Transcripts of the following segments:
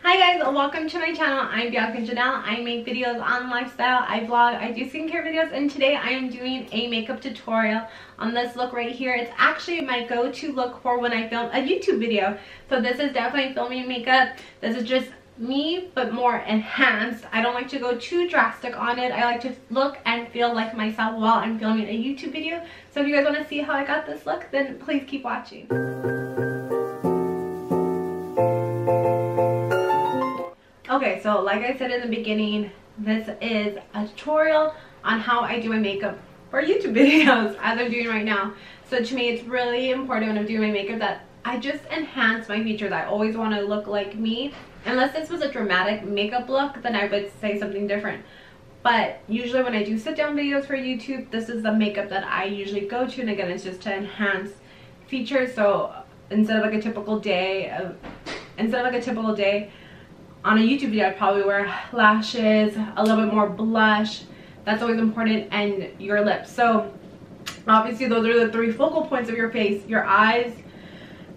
Hi guys, welcome to my channel. I'm Bianca Janel. I make videos on lifestyle, I vlog, I do skincare videos, and today I am doing a makeup tutorial on this look right here. It's actually my go-to look for when I film a YouTube video. So this is definitely filming makeup. This is just me, but more enhanced. I don't like to go too drastic on it. I like to look and feel like myself while I'm filming a YouTube video. So if you guys want to see how I got this look, then please keep watching. Okay, so like I said in the beginning, this is a tutorial on how I do my makeup for YouTube videos as I'm doing right now. So to me, it's really important when I'm doing my makeup that I just enhance my features. I always want to look like me. Unless this was a dramatic makeup look, then I would say something different. But usually when I do sit down videos for YouTube, this is the makeup that I usually go to. And again, it's just to enhance features. So instead of like a typical day on a YouTube video, I'd probably wear lashes, a little bit more blush. That's always important, and your lips. So obviously those are the three focal points of your face: your eyes,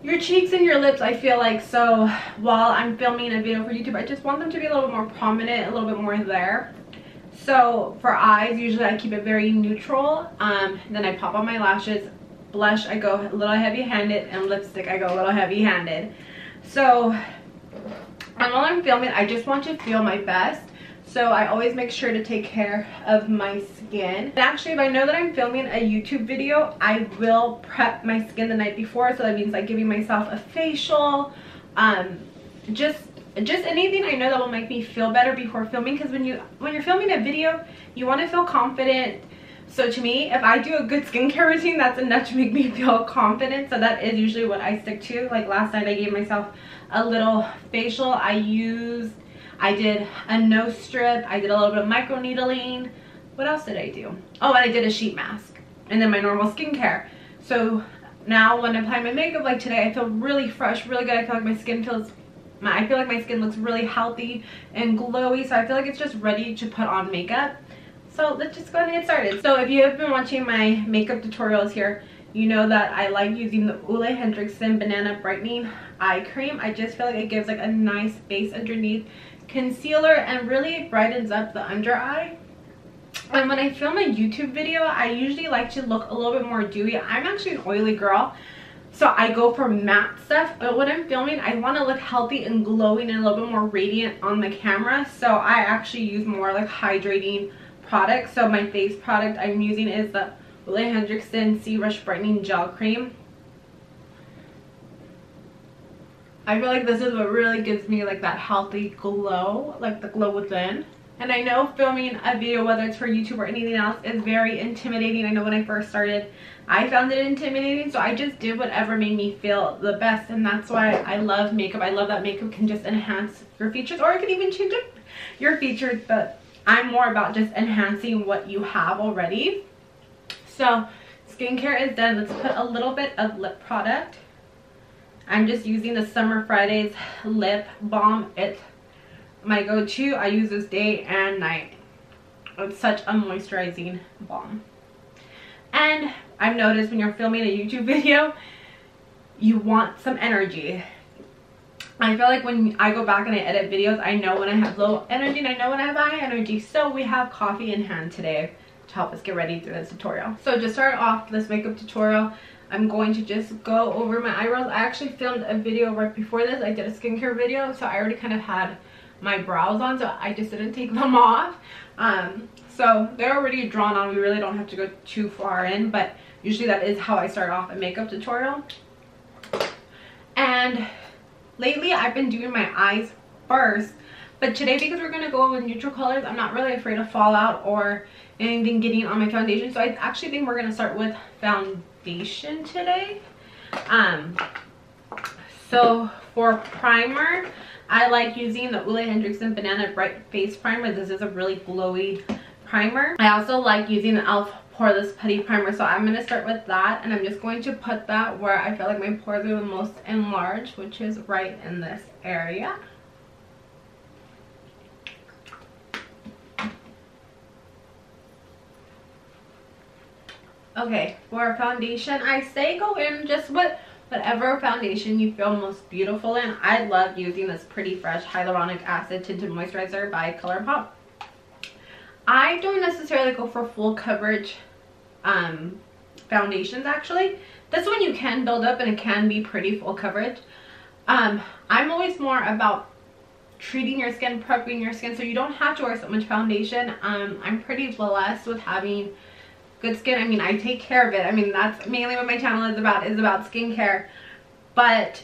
your cheeks, and your lips. I feel like, so while I'm filming a video for YouTube, I just want them to be a little bit more prominent, a little bit more there. So for eyes, usually I keep it very neutral. Then I pop on my lashes. Blush, I go a little heavy-handed, and lipstick, I go a little heavy-handed. So while I'm filming, I just want to feel my best, so I always make sure to take care of my skin. And actually, if I know that I'm filming a YouTube video, I will prep my skin the night before. So that means like giving myself a facial, just anything I know that will make me feel better before filming. Because when you're filming a video, you want to feel confident. So to me, if I do a good skincare routine, that's enough to make me feel confident. So that is usually what I stick to. Like last night, I gave myself a little facial. I did a nose strip. I did a little bit of micro needling. What else did I do? Oh, and I did a sheet mask. And then my normal skincare. So now when I apply my makeup, like today, I feel really fresh, really good. I feel like my skin looks really healthy and glowy. So I feel like it's just ready to put on makeup. So let's just go ahead and get started. So if you have been watching my makeup tutorials here, you know that I like using the Ole Henriksen Banana Brightening Eye Cream. I just feel like it gives like a nice base underneath, concealer, and really brightens up the under eye. And when I film a YouTube video, I usually like to look a little bit more dewy. I'm actually an oily girl, so I go for matte stuff. But when I'm filming, I want to look healthy and glowing and a little bit more radiant on the camera. So I actually use more like hydrating products. So my face product I'm using is the Ole Henriksen Sea Rush Brightening Gel Cream. I feel like this is what really gives me like that healthy glow, like the glow within. And I know filming a video, whether it's for YouTube or anything else, is very intimidating. I know when I first started, I found it intimidating. So I just did whatever made me feel the best. And that's why I love makeup. I love that makeup can just enhance your features, or it can even change up your features. But I'm more about just enhancing what you have already. So skincare is done. Let's put a little bit of lip product. I'm just using the Summer Fridays lip balm. It's my go-to. I use this day and night. It's such a moisturizing balm. And I've noticed when you're filming a YouTube video, you want some energy. I feel like when I go back and I edit videos, I know when I have low energy and I know when I have high energy. So we have coffee in hand today to help us get ready through this tutorial. So to start off this makeup tutorial, I'm going to just go over my eyebrows. I actually filmed a video right before this. I did a skincare video, so I already kind of had my brows on, so I just didn't take them off. So they're already drawn on. We really don't have to go too far in, but usually that is how I start off a makeup tutorial. And lately I've been doing my eyes first, but today, because we're going to go with neutral colors, I'm not really afraid of fallout or anything getting on my foundation. So I actually think we're going to start with foundation today. So for primer, I like using the Ole Henriksen Banana Bright Face Primer. This is a really glowy primer. I also like using the e.l.f. Poreless Putty Primer. So I'm going to start with that, and I'm just going to put that where I feel like my pores are the most enlarged, which is right in this area. Okay, for foundation, I say go in just with whatever foundation you feel most beautiful in. I love using this Pretty Fresh Hyaluronic Acid Tinted Moisturizer by ColourPop. I don't necessarily go for full coverage foundations actually. This one you can build up and it can be pretty full coverage. I'm always more about treating your skin, prepping your skin, so you don't have to wear so much foundation. I'm pretty blessed with having good skin. I mean, I take care of it. I mean, that's mainly what my channel is about skincare. But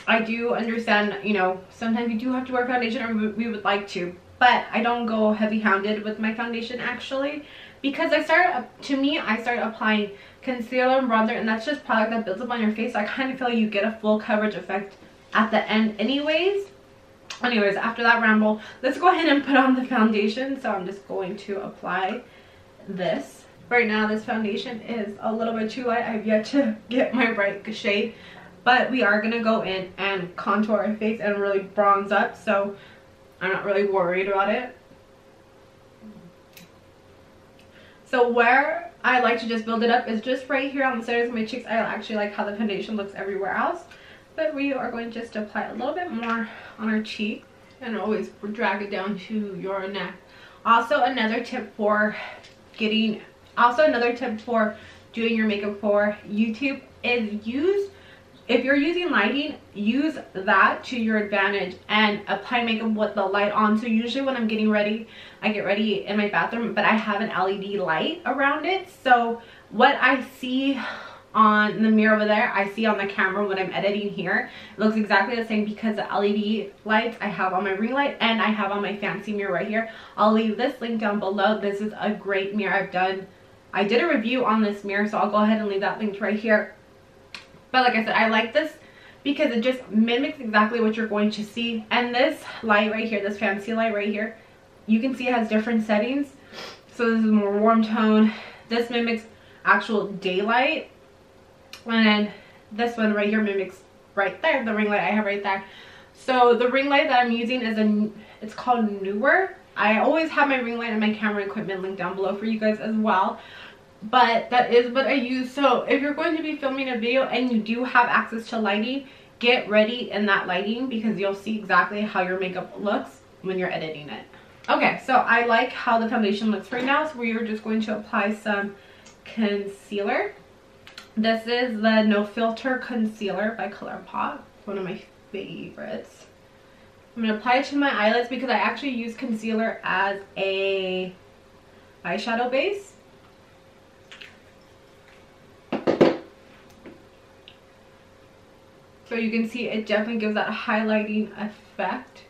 I do understand, you know, sometimes you do have to wear foundation, or we would like to. But I don't go heavy-handed with my foundation actually, because I started applying concealer and bronzer, and that's just product that builds up on your face. So I kind of feel like you get a full coverage effect at the end anyways. After that ramble, let's go ahead and put on the foundation. So I'm just going to apply this. Right now this foundation is a little bit too light. I've yet to get my right shade, but we are going to go in and contour our face and really bronze up, so I'm not really worried about it. So where I like to just build it up is just right here on the sides of my cheeks. I actually like how the foundation looks everywhere else, but we are going just to apply a little bit more on our cheek and always drag it down to your neck. Also another tip for doing your makeup for YouTube is if you're using lighting, use that to your advantage and apply makeup with the light on. So usually when I'm getting ready, I get ready in my bathroom, but I have an LED light around it. So what I see on the mirror over there, I see on the camera when I'm editing here. It looks exactly the same because the LED lights I have on my ring light and I have on my fancy mirror right here. I'll leave this link down below. This is a great mirror. I did a review on this mirror, so I'll go ahead and leave that linked right here. But like I said, I like this because it just mimics exactly what you're going to see. And this light right here, this fancy light right here, you can see it has different settings. So this is more warm tone. This mimics actual daylight. And then this one right here mimics right there, the ring light I have right there. So the ring light that I'm using is it's called Newer. I always have my ring light and my camera equipment linked down below for you guys as well. But that is what I use. So if you're going to be filming a video and you do have access to lighting, get ready in that lighting because you'll see exactly how your makeup looks when you're editing it. Okay, so I like how the foundation looks right now, so we are just going to apply some concealer. This is the No Filter Concealer by ColourPop, one of my favorites. I'm going to apply it to my eyelids because I actually use concealer as a eyeshadow base. So you can see it definitely gives that highlighting effect.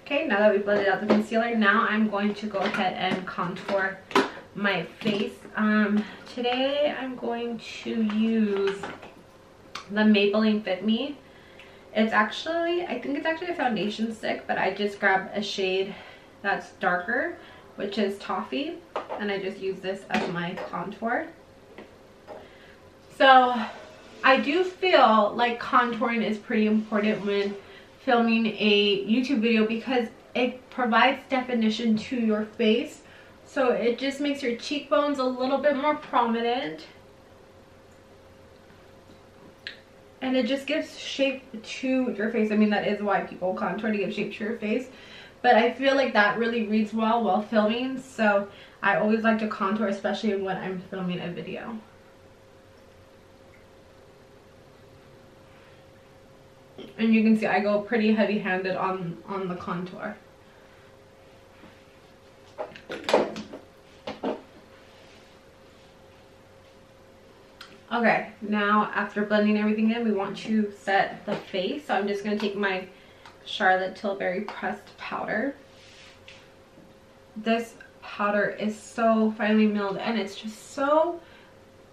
Okay, now that we've blended out the concealer, now I'm going to go ahead and contour my face. Today I'm going to use the Maybelline Fit Me. It's actually, I think it's actually a foundation stick, but I just grabbed a shade that's darker, which is Toffee, and I just use this as my contour. So I do feel like contouring is pretty important when filming a YouTube video because it provides definition to your face. So it just makes your cheekbones a little bit more prominent. And it just gives shape to your face. I mean, that is why people contour, to give shape to your face. But I feel like that really reads well while filming. So I always like to contour, especially when I'm filming a video. And you can see I go pretty heavy-handed on the contour. Okay, now after blending everything in, we want to set the face. So I'm just going to take my Charlotte Tilbury pressed powder. This powder is so finely milled and it's just so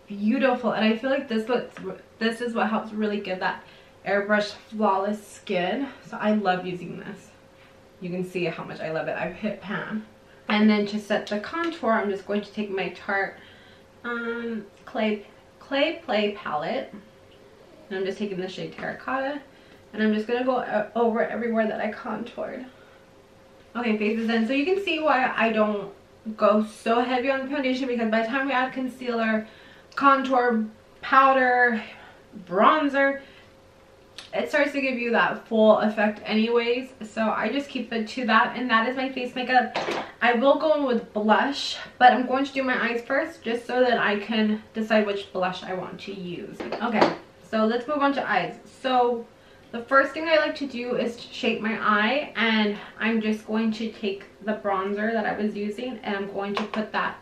beautiful. And I feel like this is what helps really give that airbrush flawless skin. So I love using this. You can see how much I love it. I've hit pan. And then to set the contour, I'm just going to take my Tarte Clay Play palette, and I'm just taking the shade Terracotta, and I'm just gonna go over everywhere that I contoured. Okay, face is in. So you can see why I don't go so heavy on the foundation, because by the time we add concealer, contour, powder, bronzer, it starts to give you that full effect anyways. So I just keep it to that, and that is my face makeup. I will go in with blush, but I'm going to do my eyes first just so that I can decide which blush I want to use. Okay, so let's move on to eyes. So the first thing I like to do is shape my eye, and I'm just going to take the bronzer that I was using and I'm going to put that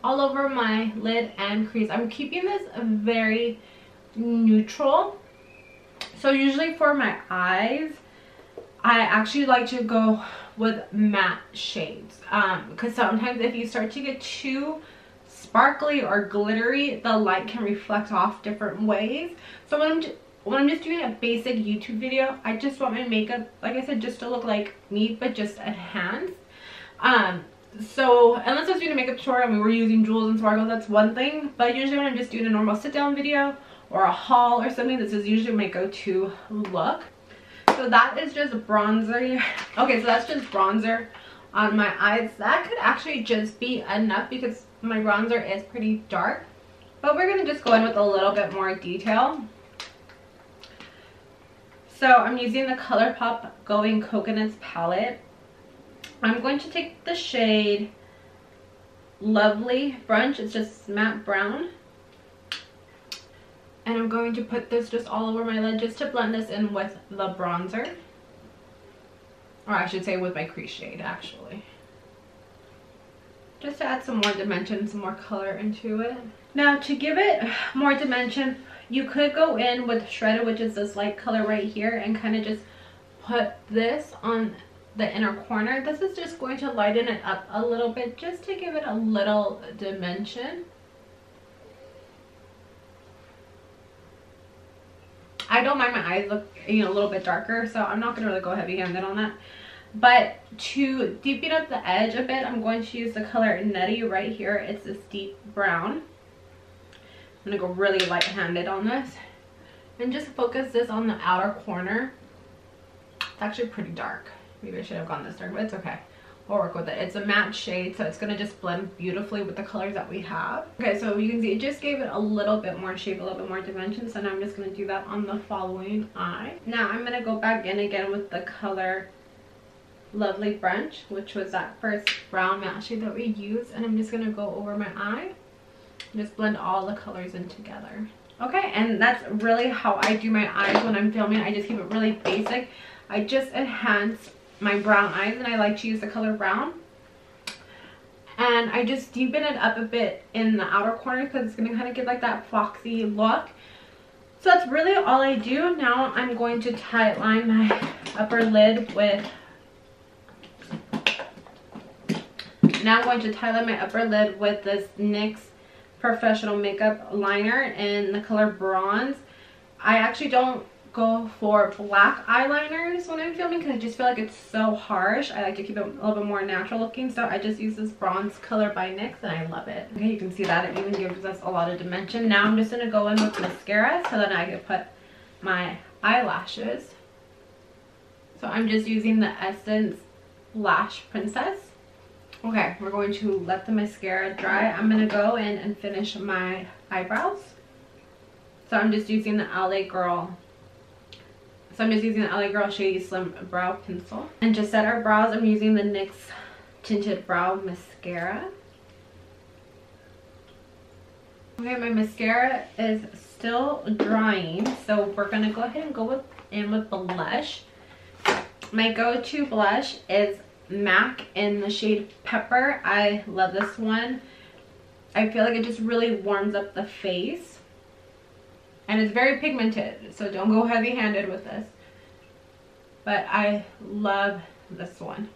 all over my lid and crease. I'm keeping this very neutral. So usually for my eyes, I actually like to go with matte shades, because sometimes if you start to get too sparkly or glittery, the light can reflect off different ways. So when I'm just doing a basic YouTube video, I just want my makeup, like I said, just to look like me, but just enhanced. So unless I was doing a makeup tutorial and we were using jewels and sparkles, that's one thing. But usually when I'm just doing a normal sit down video or a haul or something, this is usually my go-to look. So that is just bronzer. Okay, so that's just bronzer on my eyes. That could actually just be enough because my bronzer is pretty dark. But we're going to just go in with a little bit more detail. So I'm using the ColourPop Going Coconuts palette. I'm going to take the shade Lovely Brunch. It's just matte brown. And I'm going to put this just all over my lid just to blend this in with the bronzer. Or I should say with my crease shade, actually. Just to add some more dimension, some more color into it. Now to give it more dimension, you could go in with Shredded, which is this light color right here, and kind of just put this on the inner corner. This is just going to lighten it up a little bit just to give it a little dimension. I don't mind my eyes look, a little bit darker, so I'm not going to really go heavy-handed on that. But to deepen up the edge a bit, I'm going to use the color Nutty right here. It's this deep brown. I'm going to go really light-handed on this. And just focus this on the outer corner. It's actually pretty dark. Maybe I should have gone this dark, but it's okay. We'll work with it. It's a matte shade, so it's going to just blend beautifully with the colors that we have. Okay, so you can see it just gave it a little bit more shape, a little bit more dimension. So now I'm just going to do that on the following eye. Now I'm going to go back in again with the color Lovely Brunch, which was that first brown matte shade that we used. And I'm just going to go over my eye. Just blend all the colors in together. Okay, and that's really how I do my eyes when I'm filming. I just keep it really basic. I just enhance my brown eyes, and I like to use the color brown, and I just deepen it up a bit in the outer corner because it's going to kind of give like that foxy look. So that's really all I do. Now I'm going to tightline my upper lid with this NYX Professional Makeup Liner in the color Bronze. I actually don't go for black eyeliners when I'm filming because I just feel like it's so harsh. I like to keep it a little bit more natural looking, so I just use this bronze color by NYX and I love it. Okay, you can see that it even gives us a lot of dimension. Now I'm just going to go in with mascara so that I can put my eyelashes. So I'm just using the Essence Lash Princess. Okay, we're going to let the mascara dry. I'm going to go in and finish my eyebrows. So I'm just using the LA Girl Shady Slim Brow Pencil. And to set our brows, I'm using the NYX Tinted Brow Mascara. Okay, my mascara is still drying, so we're going to go ahead and go in with blush. My go-to blush is MAC in the shade Pepper. I love this one. I feel like it just really warms up the face. And it's very pigmented, so don't go heavy-handed with this. But I love this one.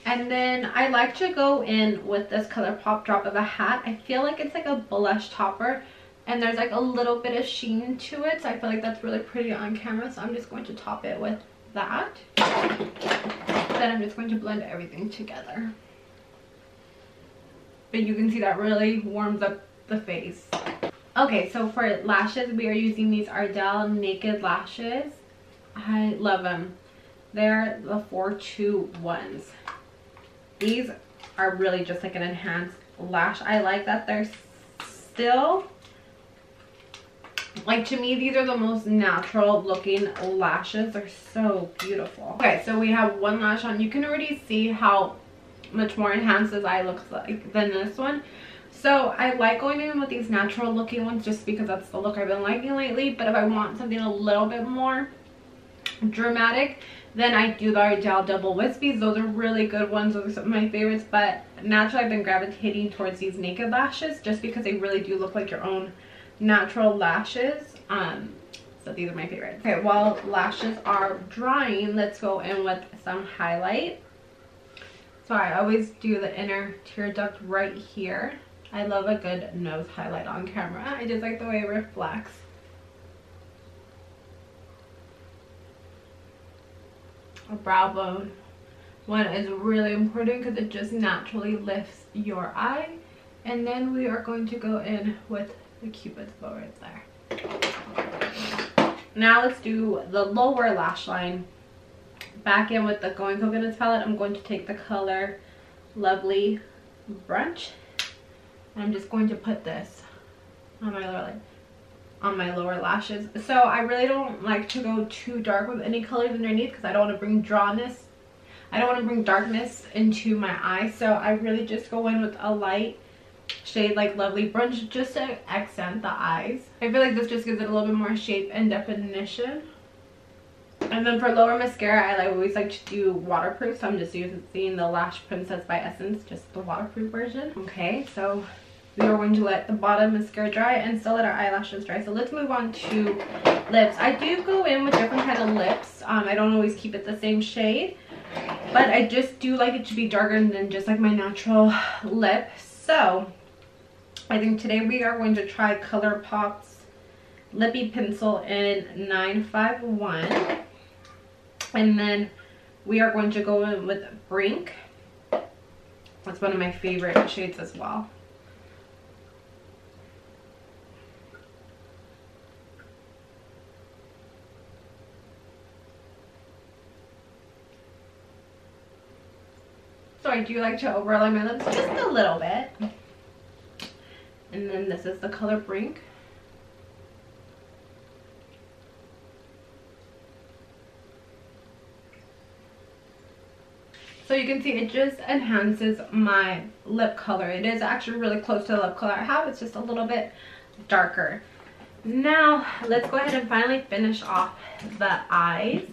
And then I like to go in with this ColourPop Drop of a Hat. I feel like it's like a blush topper, and there's like a little bit of sheen to it, so I feel like that's really pretty on camera. So I'm just going to top it with that. Then I'm just going to blend everything together. But you can see that really warms up the face. Okay, so for lashes, we are using these Ardell Naked Lashes. I love them. They're the 421s. These are really just like an enhanced lash. I like that they're still, like, to me, these are the most natural looking lashes. They're so beautiful. Okay, so we have one lash on. You can already see how much more enhanced this eye looks like than this one. So I like going in with these natural looking ones just because that's the look I've been liking lately. But if I want something a little bit more dramatic, then I do the Ardell Double Wispies. Those are really good ones. Those are some of my favorites. But naturally, I've been gravitating towards these naked lashes just because they really do look like your own natural lashes. So these are my favorites. Okay, while lashes are drying, let's go in with some highlight. So I always do the inner tear duct right here. I love a good nose highlight on camera. I just like the way it reflects. A brow bone one is really important because it just naturally lifts your eye. And then we are going to go in with the Cupid's bow right there. Now let's do the lower lash line. Back in with the Going Coconuts palette, I'm going to take the color Lovely Brunch. I'm just going to put this on my lower lashes. So I really don't like to go too dark with any colors underneath because I don't want to bring drawness. I don't want to bring darkness into my eyes. So I really just go in with a light shade like Lovely Brunch just to accent the eyes. I feel like this just gives it a little bit more shape and definition. And then for lower mascara, I always like to do waterproof. So I'm just using the Lash Princess by Essence, just the waterproof version. Okay, so we are going to let the bottom mascara dry and still let our eyelashes dry. So let's move on to lips. I do go in with different kind of lips. I don't always keep it the same shade, but I just do like it to be darker than just like my natural lip. So I think today we are going to try ColourPop's Lippy Pencil in 951. And then we are going to go in with Brink. That's one of my favorite shades as well. So I do like to overlay my lips just a little bit. And then this is the color Brink. So you can see it just enhances my lip color. It is actually really close to the lip color I have. It's just a little bit darker. Now let's go ahead and finally finish off the eyes.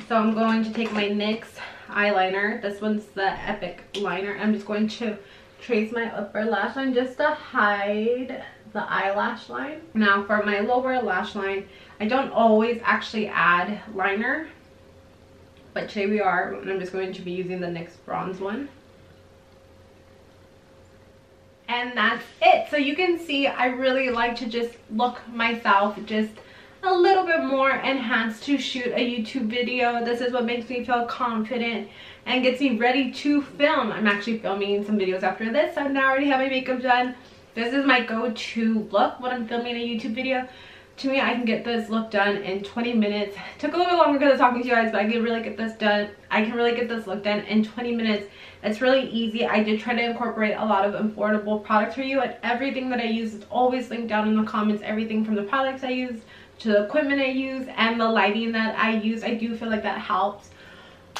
So I'm going to take my NYX eyeliner. This one's the Epic liner. I'm just going to trace my upper lash line just to hide the eyelash line. Now for my lower lash line, I don't always actually add liner, but today we are, and I'm just going to be using the NYX bronze one. And that's it. So you can see I really like to just look myself just a little bit more enhanced to shoot a YouTube video. This is what makes me feel confident and gets me ready to film. I'm actually filming some videos after this. I now already have my makeup done. This is my go-to look when I'm filming a YouTube video. To me, I can get this look done in 20 minutes. Took a little bit longer because I was talking to you guys, but I can really get this done. I can really get this look done in 20 minutes. It's really easy. I did try to incorporate a lot of affordable products for you, and everything that I use is always linked down in the comments. Everything from the products I use to the equipment I use and the lighting that I use. I do feel like that helps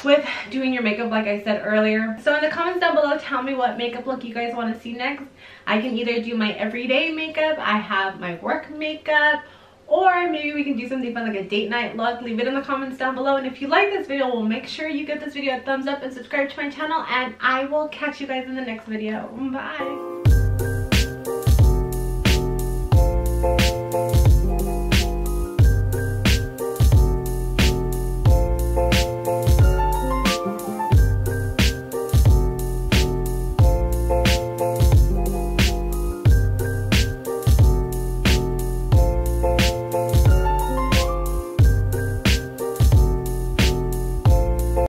with doing your makeup, like I said earlier. So in the comments down below, tell me what makeup look you guys want to see next. I can either do my everyday makeup, I have my work makeup, or maybe we can do something fun like a date night look. Leave it in the comments down below. And if you like this video, well, make sure you give this video a thumbs up and subscribe to my channel. And I will catch you guys in the next video. Bye.